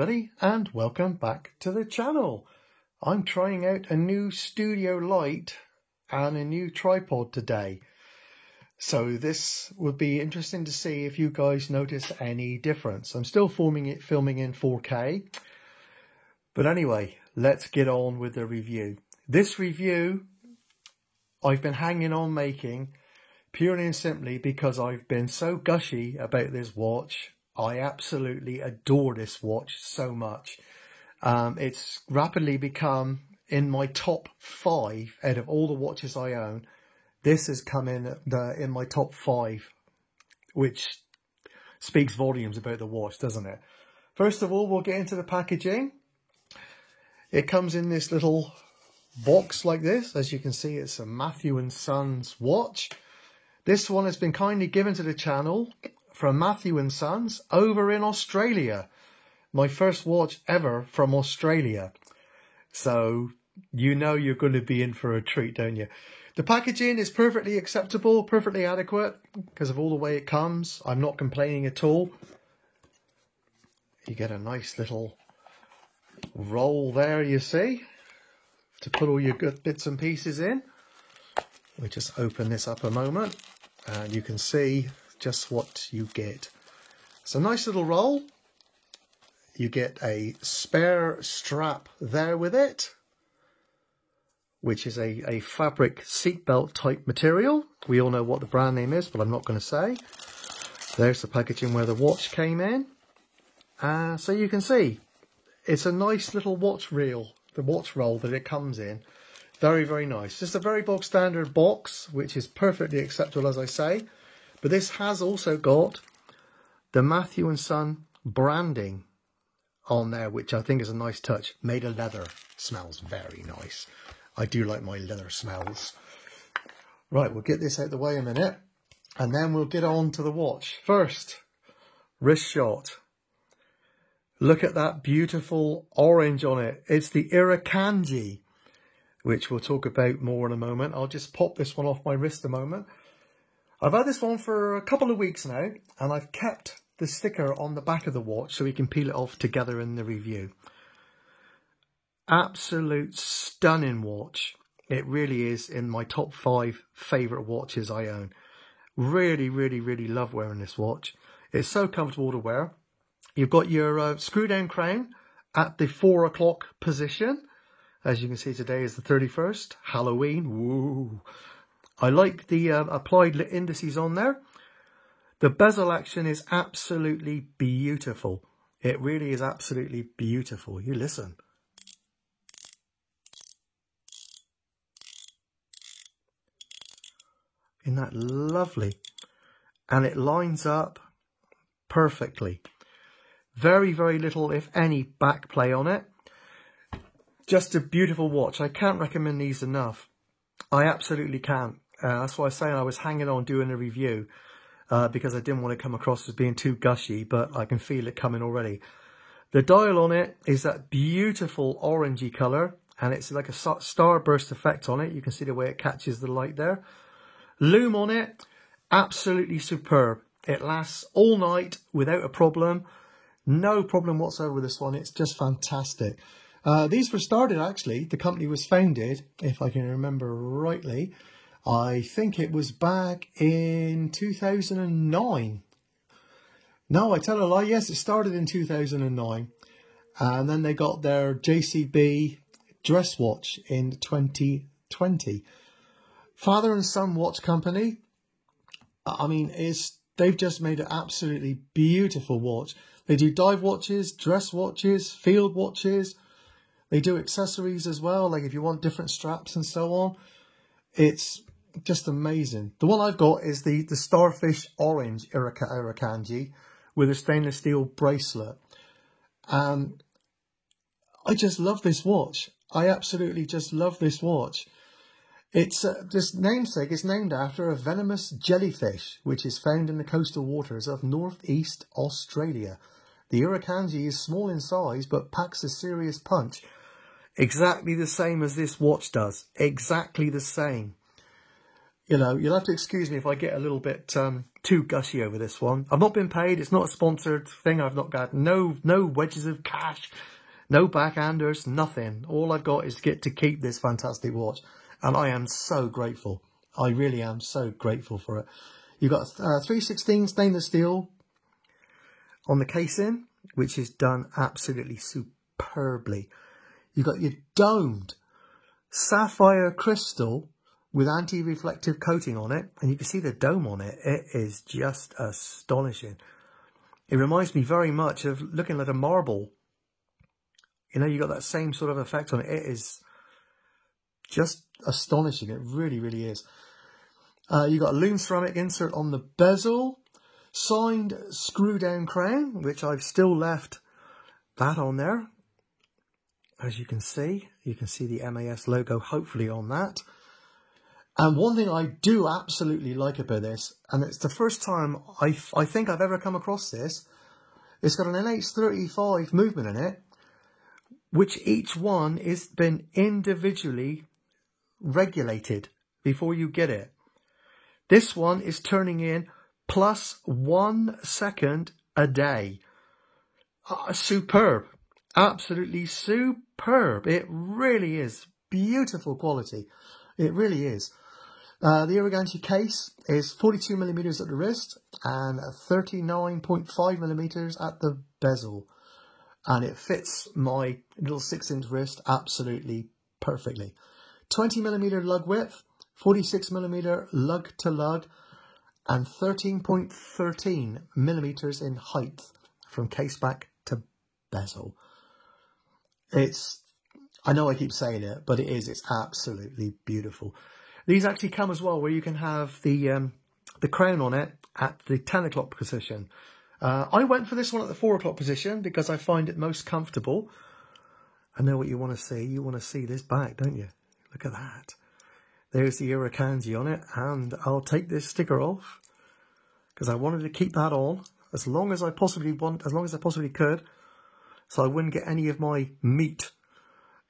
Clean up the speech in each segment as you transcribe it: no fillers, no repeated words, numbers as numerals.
everybody, and welcome back to the channel. I'm trying out a new studio light and a new tripod today. So this would be interesting to see if you guys notice any difference. I'm still filming in 4K. But anyway, let's get on with the review. This review I've been hanging on making purely and simply because I've been so gushy about this watch. I absolutely adore this watch so much. It's rapidly become in my top 5 out of all the watches I own. This has come in my top 5, which speaks volumes about the watch, doesn't it? First of all, we'll get into the packaging. It comes in this little box like this. As you can see, it's a Matthew & Sons watch. This one has been kindly given to the channel from Matthew & Sons over in Australia. My first watch ever from Australia. So you know you're going to be in for a treat, don't you? The packaging is perfectly acceptable, perfectly adequate because of all the way it comes. I'm not complaining at all. You get a nice little roll there, you see, to put all your good bits and pieces in. We just open this up a moment and you can see just what you get. It's a nice little roll. You get a spare strap there with it, which is a fabric seatbelt type material. We all know what the brand name is, but I'm not going to say. There's the packaging where the watch came in. So you can see, it's a nice little watch reel, the watch roll that it comes in. Very, very nice. Just a very bog standard box, which is perfectly acceptable, as I say. But this has also got the Matthew & Son branding on there, which I think is a nice touch. Made of leather. Smells very nice. I do like my leather smells. Right, we'll get this out of the way a minute. And then we'll get on to the watch. First, wrist shot. Look at that beautiful orange on it. It's the Irukandji, which we'll talk about more in a moment. I'll just pop this one off my wrist a moment. I've had this one for a couple of weeks now, and I've kept the sticker on the back of the watch so we can peel it off together in the review. Absolute stunning watch. It really is in my top 5 favourite watches I own. Really, really, really love wearing this watch. It's so comfortable to wear. You've got your screw down crown at the 4 o'clock position. As you can see, today is the 31st, Halloween. Woo! I like the applied indices on there. The bezel action is absolutely beautiful. It really is absolutely beautiful. You listen. Isn't that lovely? And it lines up perfectly. Very, very little, if any, back play on it. Just a beautiful watch. I can't recommend these enough. I absolutely can't. That's why I was saying I was hanging on doing a review because I didn't want to come across as being too gushy, but I can feel it coming already. The dial on it is that beautiful orangey colour, and it's like a starburst effect on it. You can see the way it catches the light there. Lume on it, absolutely superb. It lasts all night without a problem. No problem whatsoever with this one. It's just fantastic. These were started, actually, the company was founded, if I can remember rightly, I think it was back in 2009. No, I tell a lie. Yes, it started in 2009. And then they got their JCB dress watch in 2020. Father and son watch company. I mean, they've just made an absolutely beautiful watch. They do dive watches, dress watches, field watches. They do accessories as well, like if you want different straps and so on. It's just amazing. The one I've got is the Starfish Orange Irukandji with a stainless steel bracelet. I just love this watch. I absolutely just love this watch. It's this namesake is named after a venomous jellyfish, which is found in the coastal waters of northeast Australia. The Irukandji is small in size, but packs a serious punch. Exactly the same as this watch does. Exactly the same. you know, you'll have to excuse me if I get a little bit too gushy over this one. I've not been paid. It's not a sponsored thing. I've not got no wedges of cash, no backhanders, nothing. All I've got is to keep this fantastic watch. And I am so grateful. I really am so grateful for it. You've got 316 stainless steel on the casing, which is done absolutely superbly. You've got your domed sapphire crystal with anti-reflective coating on it, and you can see the dome on it. It is just astonishing. It reminds me very much of looking at a marble. You know, you got that same sort of effect on it. It is just astonishing. It really, really is. You got a lume ceramic insert on the bezel, signed screw down crown, which I've still left that on there. As you can see the MAS logo hopefully on that. And one thing I do absolutely like about this, and it's the first time I think I've ever come across this, it's got an NH35 movement in it, which each one has been individually regulated before you get it. This one is turning in plus 1 second a day. Superb. Absolutely superb. It really is. Beautiful quality. It really is. The Irriganti case is 42mm at the wrist and 39.5mm at the bezel. And it fits my little 6-inch wrist absolutely perfectly. 20mm lug width, 46mm lug to lug, and 13.13mm in height from case back to bezel. I know I keep saying it, but it's absolutely beautiful. These actually come as well where you can have the crown on it at the 10 o'clock position. I went for this one at the 4 o'clock position because I find it most comfortable. I know what you want to see. You want to see this back, don't you? Look at that. There's the Irriganti on it, and I'll take this sticker off because I wanted to keep that on as long as I possibly could, so I wouldn't get any of my meat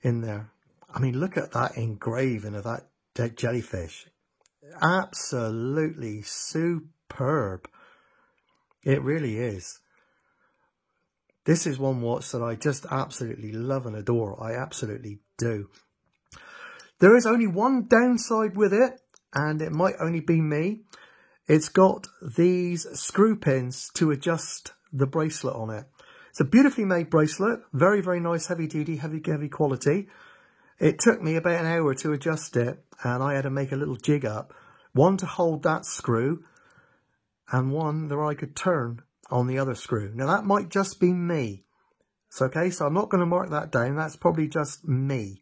in there. I mean, look at that engraving of that jellyfish. Absolutely superb. It really is. This is one watch that I just absolutely love and adore. I absolutely do. There is only one downside with it, and it might only be me. It's got these screw pins to adjust the bracelet on it. It's a beautifully made bracelet. Very, very nice, heavy duty, heavy quality. It took me about an hour to adjust it, and I had to make a little jig up. One to hold that screw, and one that I could turn on the other screw. Now, that might just be me. It's okay, so I'm not going to mark that down. That's probably just me.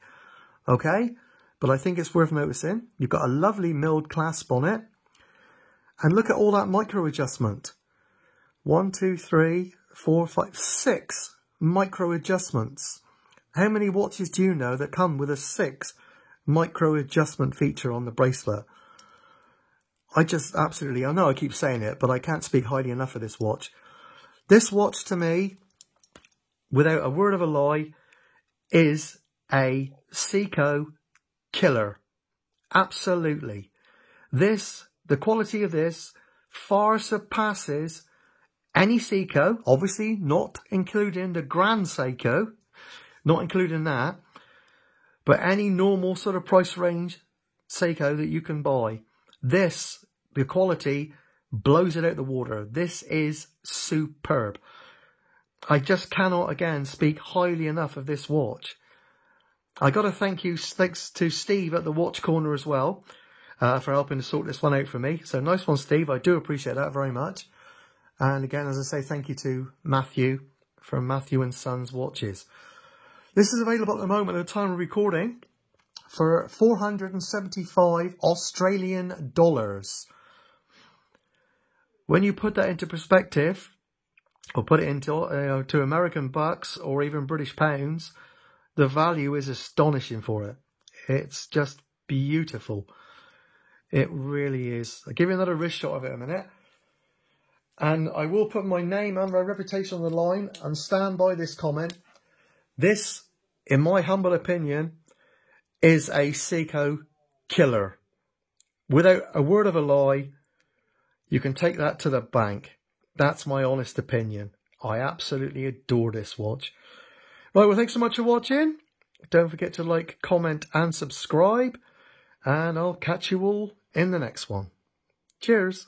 Okay? But I think it's worth noticing. You've got a lovely milled clasp on it. And look at all that micro adjustment. 1, 2, 3, 4, 5, 6 micro adjustments. How many watches do you know that come with a 6 micro adjustment feature on the bracelet? I just absolutely, I know I keep saying it, but I can't speak highly enough of this watch. This watch to me, without a word of a lie, is a Seiko killer. Absolutely. The quality of this far surpasses any Seiko, obviously not including the Grand Seiko, not including that, but any normal sort of price range Seiko that you can buy. This, the quality, blows it out the water. This is superb. I just cannot, again, speak highly enough of this watch. I got to thanks to Steve at the Watch Corner as well, for helping to sort this one out for me. So nice one, Steve. I do appreciate that very much. And again, as I say, thank you to Matthew from Matthew & Sons Watches. This is available at the moment at the time of recording for 475 Australian dollars. When you put that into perspective, or put it into to American bucks or even British pounds, the value is astonishing for it. It's just beautiful. It really is. I'll give you another wrist shot of it in a minute. And I will put my name and my reputation on the line and stand by this comment. This, in my humble opinion, is a Seiko killer. without a word of a lie, you can take that to the bank. That's my honest opinion. I absolutely adore this watch. Right, well, thanks so much for watching. Don't forget to like, comment and subscribe. And I'll catch you all in the next one. Cheers.